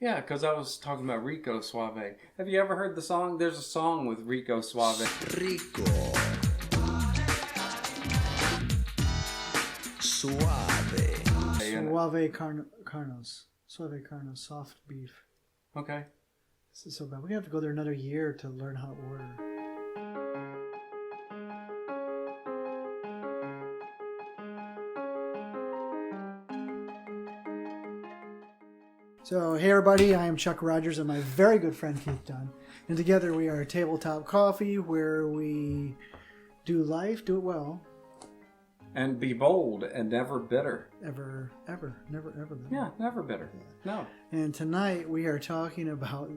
Yeah, because I was talking about Rico Suave. Have you ever heard the song? There's a song with Rico Suave. Rico Suave. Suave Carnos, soft beef. Okay. This is so bad. We have to go there another year to learn how to order. So, hey everybody, I am Chuck Rogers and my very good friend Keith Dunn. And together we are Tabletop Coffee, where we do life, do it well. And be bold and never bitter. Never bitter. Yeah, never bitter. Yeah. No. And tonight we are talking about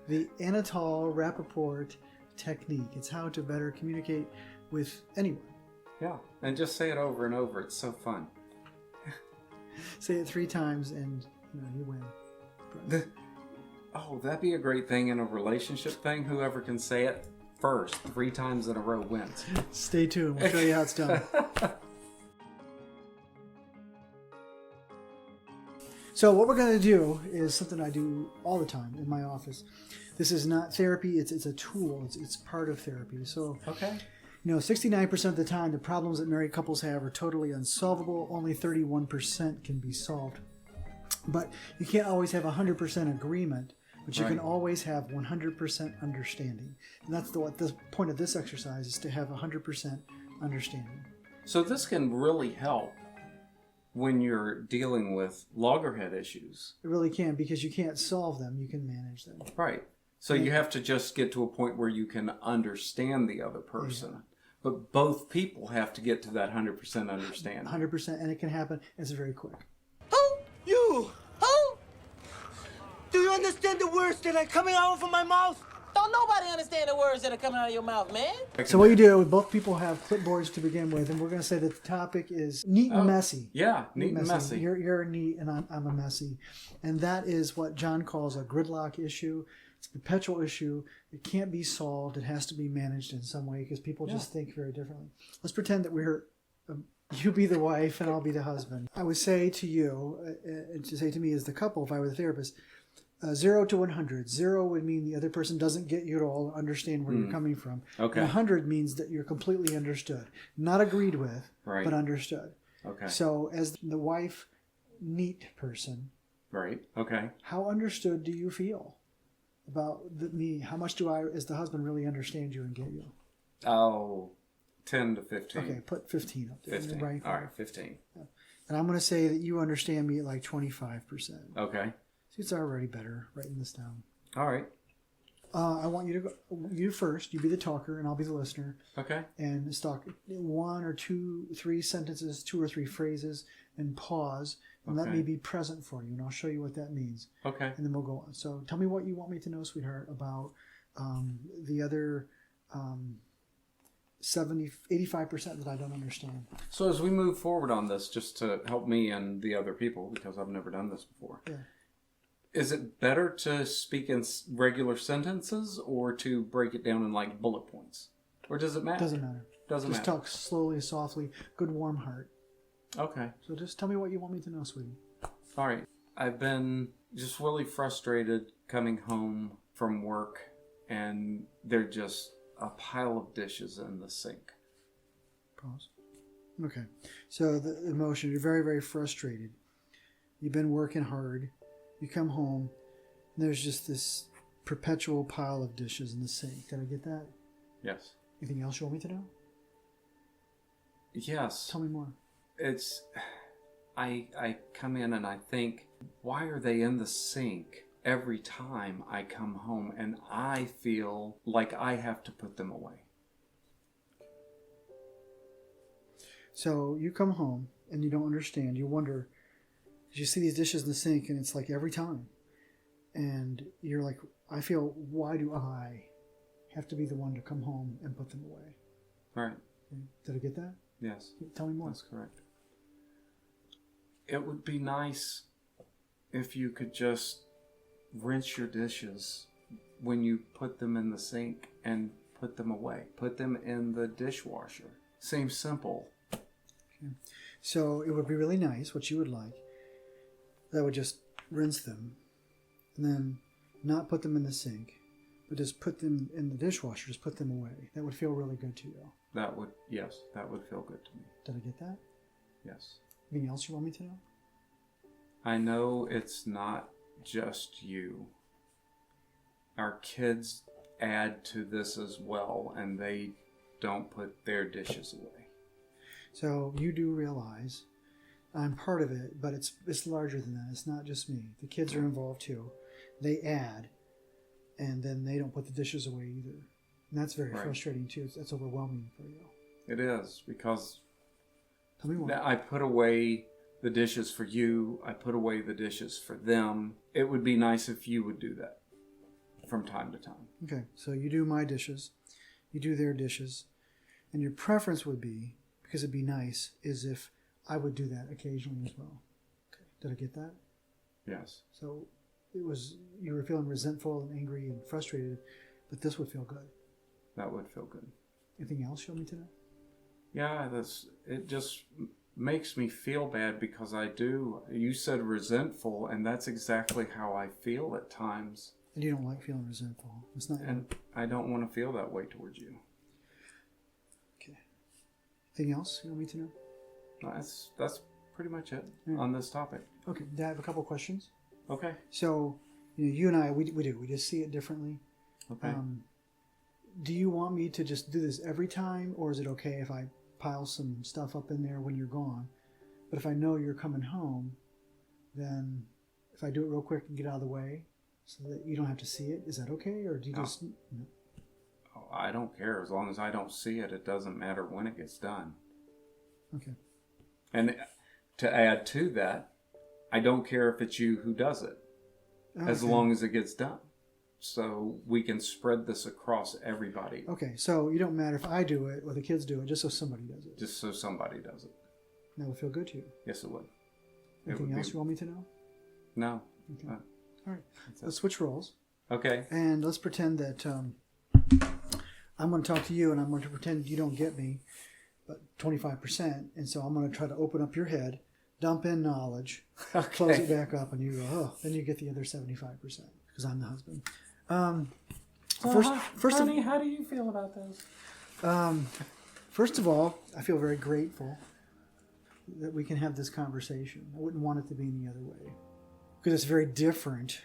the Anatole Rapoport technique. It's how to better communicate with anyone. Yeah, and just say it over and over. It's so fun. Say it 3 times and you win. That'd be a great thing in a relationship thing. Whoever can say it first 3 times in a row wins. Stay tuned. We'll show you how it's done. So what we're going to do is something I do all the time in my office. This is not therapy. It's a tool. It's part of therapy. So, okay. 69% of the time, the problems that married couples have are totally unsolvable. Only 31% can be solved. But you can't always have 100% agreement, but you can always have 100% understanding. And that's what the point of this exercise is, to have 100% understanding. So this can really help when you're dealing with loggerhead issues. It really can, because you can't solve them. You can manage them. Right. So you have to just get to a point where you can understand the other person. Yeah. But both people have to get to that 100% understanding. 100%, and it can happen. It's very quick. You! Who? Do you understand the words that are coming out of my mouth? Don't nobody understand the words that are coming out of your mouth, man. So what you do, both people have clipboards to begin with, and we're going to say that the topic is neat and messy. Yeah, neat and messy. You're neat, and I'm a messy. And that is what John calls a gridlock issue. It's a perpetual issue. It can't be solved. It has to be managed in some way, because people just think very differently. Let's pretend that we're... you be the wife and I'll be the husband. I would say to you, to say to me as the couple, if I were the therapist, 0 to 100. 0 would mean the other person doesn't get you at all, understand where you're coming from. Okay. And 100 means that you're completely understood. Not agreed with, but understood. Okay. So as the wife, neat person, right? Okay. how understood do you feel about me? How much do I, as the husband, really understand you and get you? Oh, 10 to 15. Okay, put 15 up there. 15. Right. All right, 15. Yeah. And I'm going to say that you understand me at like 25%. Okay. See, it's already better writing this down. All right. I want you to go. You first. You be the talker, and I'll be the listener. Okay. And just talk 1 or 2, 3 sentences, 2 or 3 phrases, and pause, and let me be present for you, and I'll show you what that means. Okay. And then we'll go on. So tell me what you want me to know, sweetheart, about the other 85% that I don't understand. So as we move forward on this, just to help me and the other people, because I've never done this before. Yeah. Is it better to speak in regular sentences or to break it down in like bullet points? Or does it matter? Doesn't matter. Doesn't just matter. Talk slowly, softly, good warm heart. Okay. So just tell me what you want me to know, sweetie. All right. I've been just really frustrated coming home from work, and they're just a pile of dishes in the sink. Pause. Okay. So the emotion, you're very, very frustrated. You've been working hard. You come home, and there's just this perpetual pile of dishes in the sink. Did I get that? Yes. Anything else you want me to know? Yes. Tell me more. It's... I come in and I think, why are they in the sink every time I come home? And I feel like I have to put them away. So you come home, and you don't understand. You wonder... You see these dishes in the sink, and it's like every time. And you're like, I feel, why do I have to be the one to come home and put them away? Right. Okay. Did I get that? Yes. Tell me more. That's correct. It would be nice if you could just rinse your dishes when you put them in the sink and put them away. Put them in the dishwasher. Seems simple. Okay. So it would be really nice, what you would like, that would just rinse them, and then not put them in the sink, but just put them in the dishwasher, just put them away. That would feel really good to you. That would feel good to me. Did I get that? Yes. Anything else you want me to know? I know it's not just you. Our kids add to this as well, and they don't put their dishes away. So you do realize I'm part of it, but it's larger than that. It's not just me. The kids are involved too. They add, and then they don't put the dishes away either. And that's very frustrating too. That's overwhelming for you. It is, because Tell me more. I put away the dishes for you. I put away the dishes for them. It would be nice if you would do that from time to time. Okay, so you do my dishes, you do their dishes, and your preference would be, because it'd be nice, is if I would do that occasionally as well. Okay, did I get that? Yes. So you were feeling resentful and angry and frustrated, but this would feel good. That would feel good. Anything else you want me to know? Yeah, it just makes me feel bad because you said resentful, and that's exactly how I feel at times. And you don't like feeling resentful. It's not. And I don't want to feel that way towards you. Okay. Anything else you want me to know? That's pretty much it on this topic. Okay. I have a couple questions. Okay. So, you and I, we just see it differently. Okay. Do you want me to just do this every time, or is it okay if I pile some stuff up in there when you're gone? But if I know you're coming home, then if I do it real quick and get out of the way so that you don't have to see it, is that okay? Or do you just... No? Oh, I don't care. As long as I don't see it, it doesn't matter when it gets done. Okay. And to add to that, I don't care if it's you who does it, as long as it gets done. So we can spread this across everybody. Okay, so you don't matter if I do it or the kids do it, just so somebody does it. Just so somebody does it. That would feel good to you. Yes, it would. Anything else you want me to know? No. Okay. All right. Let's switch roles. Okay. And let's pretend that I'm going to talk to you, and I'm going to pretend you don't get me, but 25%. And so I'm going to try to open up your head, dump in knowledge, close it back up, and you go, oh, then you get the other 75% because I'm the husband. Honey, how do you feel about this? First of all, I feel very grateful that we can have this conversation. I wouldn't want it to be any other way because it's very different.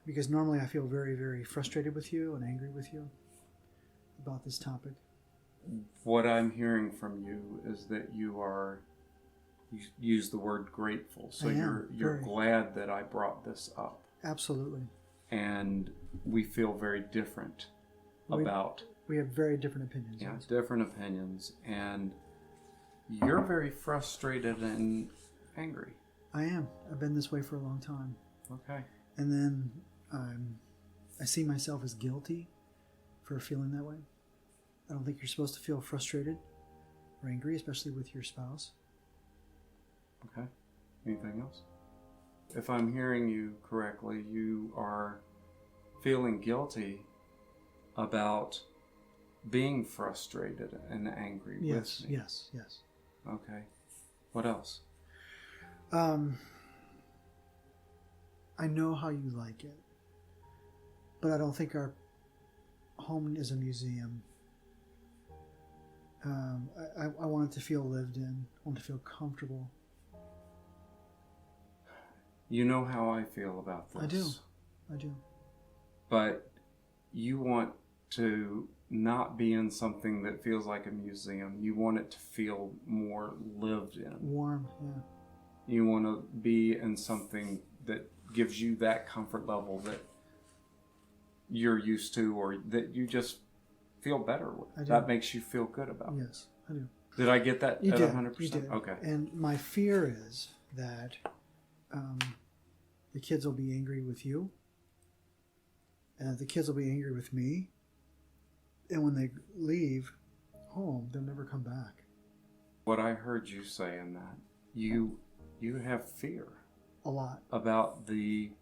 Because normally I feel very, very frustrated with you and angry with you about this topic. What I'm hearing from you is that you use the word grateful. So you're glad that I brought this up. Absolutely. And we feel very different about... We have very different opinions. Yeah, different opinions. And you're very frustrated and angry. I am. I've been this way for a long time. Okay. And then I see myself as guilty for feeling that way. I don't think you're supposed to feel frustrated or angry, especially with your spouse. Okay. Anything else? If I'm hearing you correctly, you are feeling guilty about being frustrated and angry with me. Yes. Okay. What else? I know how you like it, but I don't think our home is a museum. I want it to feel lived in. I want it to feel comfortable. You know how I feel about this. I do. But you want to not be in something that feels like a museum. You want it to feel more lived in. Warm, yeah. You want to be in something that gives you that comfort level that you're used to, or that you just feel better with. I do. That makes you feel good about. Yes, I do. Did I get that You at did. 100%? You did. Okay. And my fear is that the kids will be angry with you, and the kids will be angry with me, and when they leave home, they'll never come back. What I heard you say in that, you have fear. A lot. About the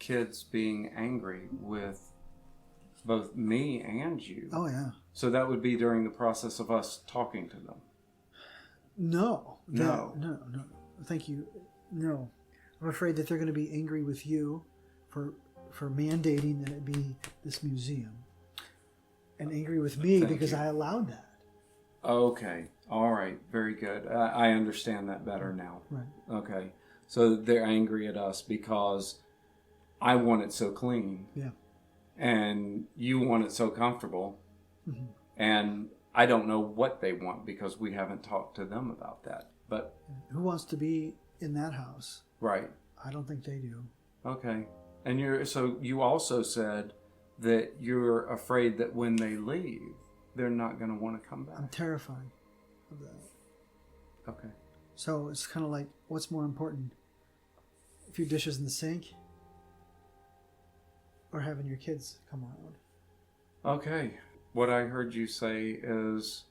kids being angry with both me and you. Oh, yeah. So that would be during the process of us talking to them. No. No. Thank you. No. I'm afraid that they're going to be angry with you for for mandating that it be this museum, and angry with me Thank because you. I allowed that. Okay. All right. Very good. I understand that better now. Right. Okay. So they're angry at us because I want it so clean. Yeah. And you want it so comfortable. Mm-hmm. And I don't know what they want because we haven't talked to them about that. But Who wants to be in that house? right. I don't think they do. Okay. And you also said that you're afraid that when they leave, they're not going to want to come I'm back. terrified of that. Okay. So it's kind of like, what's more important? A few dishes in the sink or having your kids come around? Okay. What I heard you say is,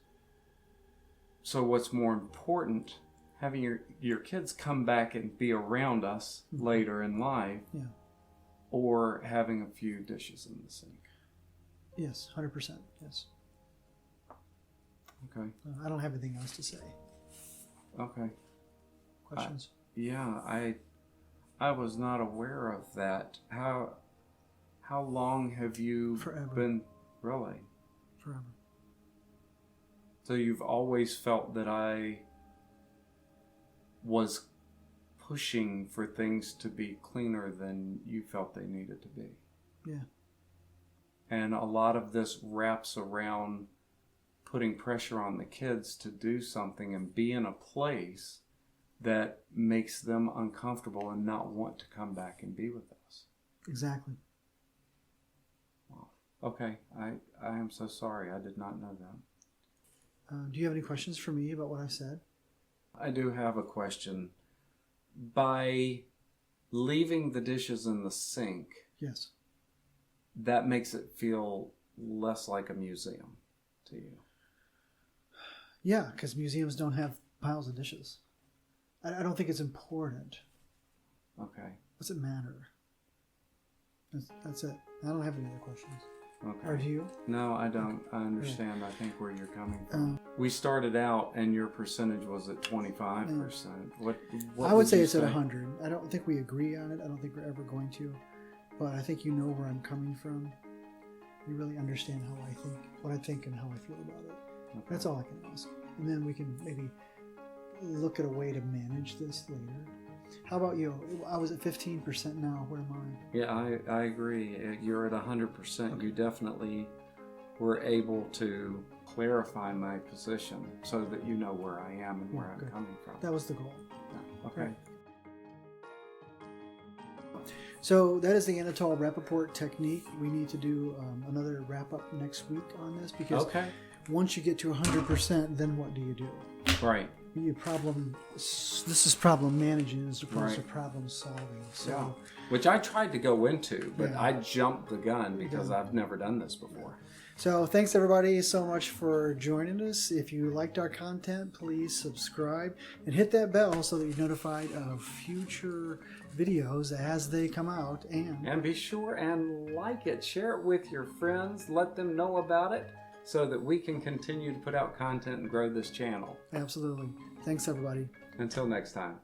so what's more important, having your kids come back and be around us later in life, Yeah. or having a few dishes in the sink? Yes, 100%. Yes. Okay. I don't have anything else to say. Okay. Questions? Yeah, I was not aware of that. How long have you Forever. been really? Forever. So you've always felt that I was pushing for things to be cleaner than you felt they needed to be. Yeah. And a lot of this wraps around putting pressure on the kids to do something and be in a place that makes them uncomfortable and not want to come back and be with us. Exactly. Wow. Okay, I am so sorry. I did not know that. Do you have any questions for me about what I said? I do have a question. By leaving the dishes in the sink, Yes. that makes it feel less like a museum to you. Yeah, because museums don't have piles of dishes. I don't think it's important. Okay. What's it matter? That's it. I don't have any other questions. Okay. Or do you? No, I don't. I understand. I think where you're coming from. We started out, and your percentage was at 25%. What I would say you it's at 100. I don't think we agree on it. I don't think we're ever going to. But I think you know where I'm coming from. You really understand how I think, what I think, and how I feel about it. Okay. That's all I can ask. And then we can maybe look at a way to manage this later. How about you? I was at 15% now. Where am I? Yeah, I agree. You're at 100%. You definitely were able to clarify my position so that you know where I am and where I'm good. coming from. That was the goal. Yeah. Okay. Right. So that is the Anatole Rapoport technique. We need to do another wrap-up next week on this because Okay. once you get to 100%, then what do you do? Right. This is problem managing as opposed to Right. problem solving. So Yeah. Which I tried to go into, but Yeah. I jumped the gun because I've never done this before. So thanks everybody so much for joining us. If you liked our content, please subscribe and hit that bell so that you're notified of future videos as they come out. And be sure and like it, share it with your friends, let them know about it so that we can continue to put out content and grow this channel. Absolutely. Thanks everybody. Until next time.